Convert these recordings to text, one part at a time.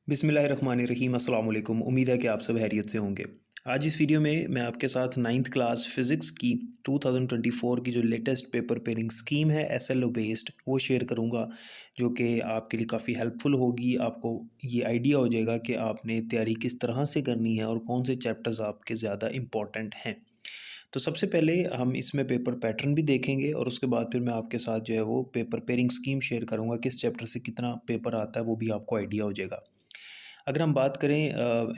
बिस्मिल्लाहिर्रहमानिर्रहीम अस्सलाम वालेकुम। उम्मीद है कि आप सब खैरियत से होंगे। आज इस वीडियो में मैं आपके साथ 9th क्लास फ़िज़िक्स की 2024 की जो लेटेस्ट पेपर पेयरिंग स्कीम है एसएलओ बेस्ड वो शेयर करूंगा, जो कि आपके लिए काफ़ी हेल्पफुल होगी। आपको ये आइडिया हो जाएगा कि आपने तैयारी किस तरह से करनी है और कौन से चैप्टर्स आपके ज़्यादा इम्पॉर्टेंट हैं। तो सबसे पहले हम इसमें पेपर पैटर्न भी देखेंगे और उसके बाद फिर मैं आपके साथ जो है वो पेपर पेयरिंग स्कीम शेयर करूँगा, किस चैप्टर से कितना पेपर आता है वो भी आपको आइडिया हो जाएगा। अगर हम बात करें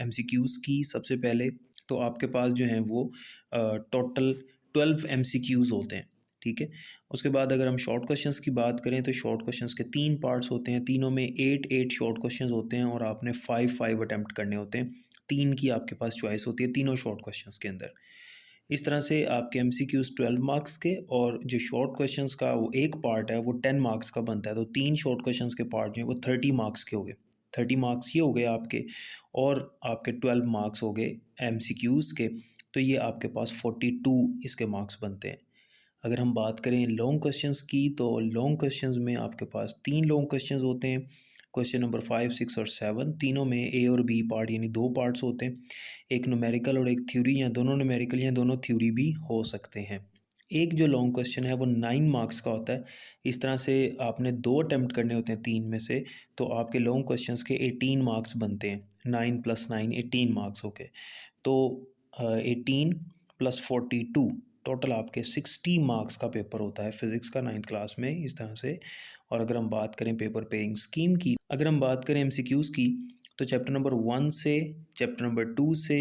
एमसीक्यूज़ की, सबसे पहले तो आपके पास जो हैं वो टोटल 12 एमसीक्यूज़ होते हैं, ठीक है। उसके बाद अगर हम शॉर्ट क्वेश्चंस की बात करें तो शॉर्ट क्वेश्चंस के 3 पार्ट्स होते हैं, तीनों में 8 शॉर्ट क्वेश्चंस होते हैं और आपने 5 अटैम्प्ट करने होते हैं। 3 की आपके पास चॉइस होती है तीनों शॉर्ट क्वेश्चंस के अंदर। इस तरह से आपके एमसीक्यूज़ 12 मार्क्स के और जो शॉर्ट क्वेश्चंस का वो एक पार्ट है वो 10 मार्क्स का बनता है। तो 3 शॉर्ट क्वेश्चंस के पार्ट जो है वो 30 मार्क्स के हो गए। 30 मार्क्स ये हो गए आपके, और आपके 12 मार्क्स हो गए एमसीक्यूज़ के। तो ये आपके पास 42 इसके मार्क्स बनते हैं। अगर हम बात करें लॉन्ग क्वेश्चंस की, तो लॉन्ग क्वेश्चंस में आपके पास 3 लॉन्ग क्वेश्चंस होते हैं। क्वेश्चन नंबर 5, 6 और 7 तीनों में ए और बी पार्ट यानी 2 पार्ट्स होते हैं। एक न्यूमेरिकल और एक थ्योरी, या दोनों न्यूमेरिकल या दोनों थ्योरी भी हो सकते हैं। एक जो लॉन्ग क्वेश्चन है वो 9 मार्क्स का होता है। इस तरह से आपने 2 अटेम्प्ट करने होते हैं 3 में से, तो आपके लॉन्ग क्वेश्चंस के 18 मार्क्स बनते हैं। 9 + 9 18 मार्क्स हो गए। तो 18 + 42 टोटल आपके 60 मार्क्स का पेपर होता है फिज़िक्स का 9th क्लास में, इस तरह से। और अगर हम बात करें पेपर पेइंग स्कीम की, अगर हम बात करें एमसीक्यूज़ की, तो चैप्टर नंबर 1 से, चैप्टर नंबर 2 से,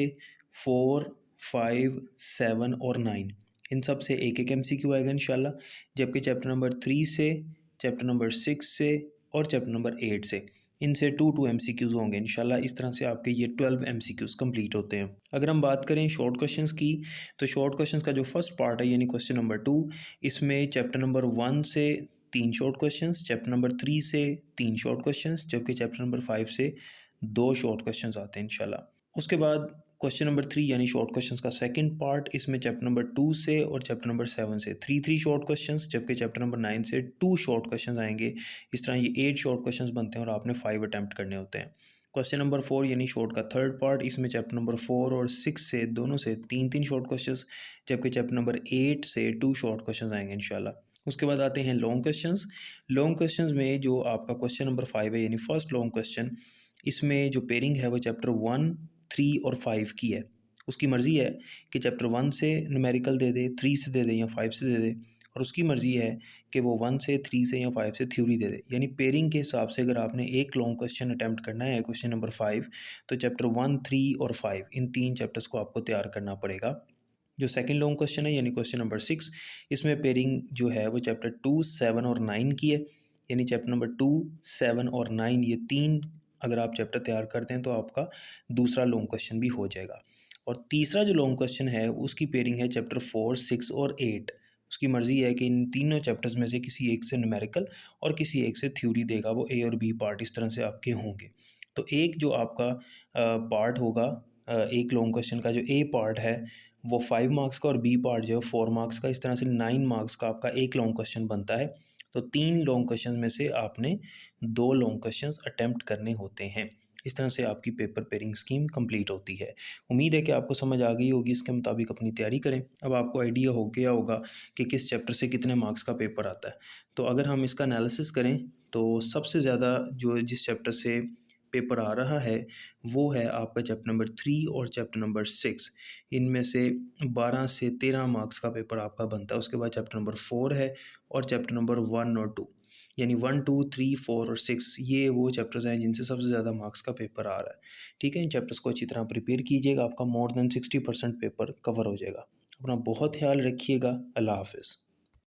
4, 5, 7 और 9 इन सब से एक एमसीक्यू आएगा इंशाल्लाह। जबकि चैप्टर नंबर 3 से, चैप्टर नंबर 6 से और चैप्टर नंबर 8 से, इनसे 2 एमसीक्यूज़ होंगे इंशाल्लाह। इस तरह से आपके ये 12 एमसीक्यूज़ कंप्लीट होते हैं। अगर हम बात करें शॉर्ट क्वेश्चंस की, तो शॉर्ट क्वेश्चंस का जो फर्स्ट पार्ट है यानी क्वेश्चन नंबर 2, इसमें चैप्टर नंबर 1 से 3 शॉर्ट क्वेश्चंस, चैप्टर नंबर 3 से 3 शॉर्ट क्वेश्चंस, जबकि चैप्टर नंबर 5 से 2 शॉर्ट क्वेश्चंस आते हैं इंशाल्लाह। उसके बाद क्वेश्चन नंबर 3 यानी शॉर्ट क्वेश्चंस का सेकंड पार्ट, इसमें चैप्टर नंबर 2 से और चैप्टर नंबर 7 से 3 शॉर्ट क्वेश्चंस, जबकि चैप्टर नंबर 9 से 2 शॉर्ट क्वेश्चंस आएंगे। इस तरह ये 8 शॉर्ट क्वेश्चंस बनते हैं और आपने 5 अटैम्प्ट करने होते हैं। क्वेश्चन नंबर 4 यानी शॉर्ट का थर्ड पार्ट, इसमें चैप्टर नंबर 4 और 6 से दोनों से 3 शॉर्ट क्वेश्चंस, जबकि चैप्टर नंबर 8 से 2 शॉर्ट क्वेश्चंस आएंगे इंशाल्लाह। उसके बाद आते हैं लॉन्ग क्वेश्चंस। लॉन्ग क्वेश्चंस में जो आपका क्वेश्चन नंबर 5 है यानी फर्स्ट लॉन्ग क्वेश्चन, इसमें जो पेयरिंग है वो चैप्टर 1, 3 और 5 की है। उसकी मर्ज़ी है कि चैप्टर 1 से न्यूमेरिकल दे दे, 3 से दे दे या 5 से दे दे, और उसकी मर्ज़ी है कि वो 1 से, 3 से या 5 से थ्योरी दे दे। यानी पेयरिंग के हिसाब से अगर आपने एक लॉन्ग क्वेश्चन अटैम्प्ट करना है क्वेश्चन नंबर 5, तो चैप्टर 1, 3 और 5 इन 3 चैप्टर्स को आपको तैयार करना पड़ेगा। जो सेकंड लॉन्ग क्वेश्चन है यानी क्वेश्चन नंबर 6, इसमें पेयरिंग जो है वो चैप्टर 2, 7 और 9 की है। यानी चैप्टर नंबर 2, 7 और 9 ये 3 अगर आप चैप्टर तैयार करते हैं तो आपका दूसरा लॉन्ग क्वेश्चन भी हो जाएगा। और तीसरा जो लॉन्ग क्वेश्चन है उसकी पेयरिंग है चैप्टर 4, 6 और 8। उसकी मर्ज़ी है कि इन तीनों चैप्टर्स में से किसी एक से न्यूमेरिकल और किसी एक से थ्योरी देगा, वो ए और बी पार्ट इस तरह से आपके होंगे। तो एक जो आपका पार्ट होगा, एक लॉन्ग क्वेश्चन का जो ए पार्ट है वो 5 मार्क्स का और बी पार्ट जो है 4 मार्क्स का। इस तरह से 9 मार्क्स का आपका एक लॉन्ग क्वेश्चन बनता है। तो 3 लॉन्ग क्वेश्चन में से आपने 2 लॉन्ग क्वेश्चंस अटेम्प्ट करने होते हैं। इस तरह से आपकी पेपर पेयरिंग स्कीम कंप्लीट होती है। उम्मीद है कि आपको समझ आ गई होगी, इसके मुताबिक अपनी तैयारी करें। अब आपको आइडिया हो गया होगा कि किस चैप्टर से कितने मार्क्स का पेपर आता है। तो अगर हम इसका एनालिसिस करें तो सबसे ज़्यादा जो जिस चैप्टर से पेपर आ रहा है वो है आपका चैप्टर नंबर 3 और चैप्टर नंबर 6। इनमें से 12 से 13 मार्क्स का पेपर आपका बनता है। उसके बाद चैप्टर नंबर 4 है और चैप्टर नंबर 1 और 2, यानी 1, 2, 3, 4 और 6 ये वो चैप्टर्स हैं जिनसे सबसे ज़्यादा मार्क्स का पेपर आ रहा है। ठीक है, इन चैप्टर्स को अच्छी तरह प्रिपेयर कीजिएगा, आपका मोर देन 60% पेपर कवर हो जाएगा। अपना बहुत ख्याल रखिएगा। अल्लाह हाफ़िज़।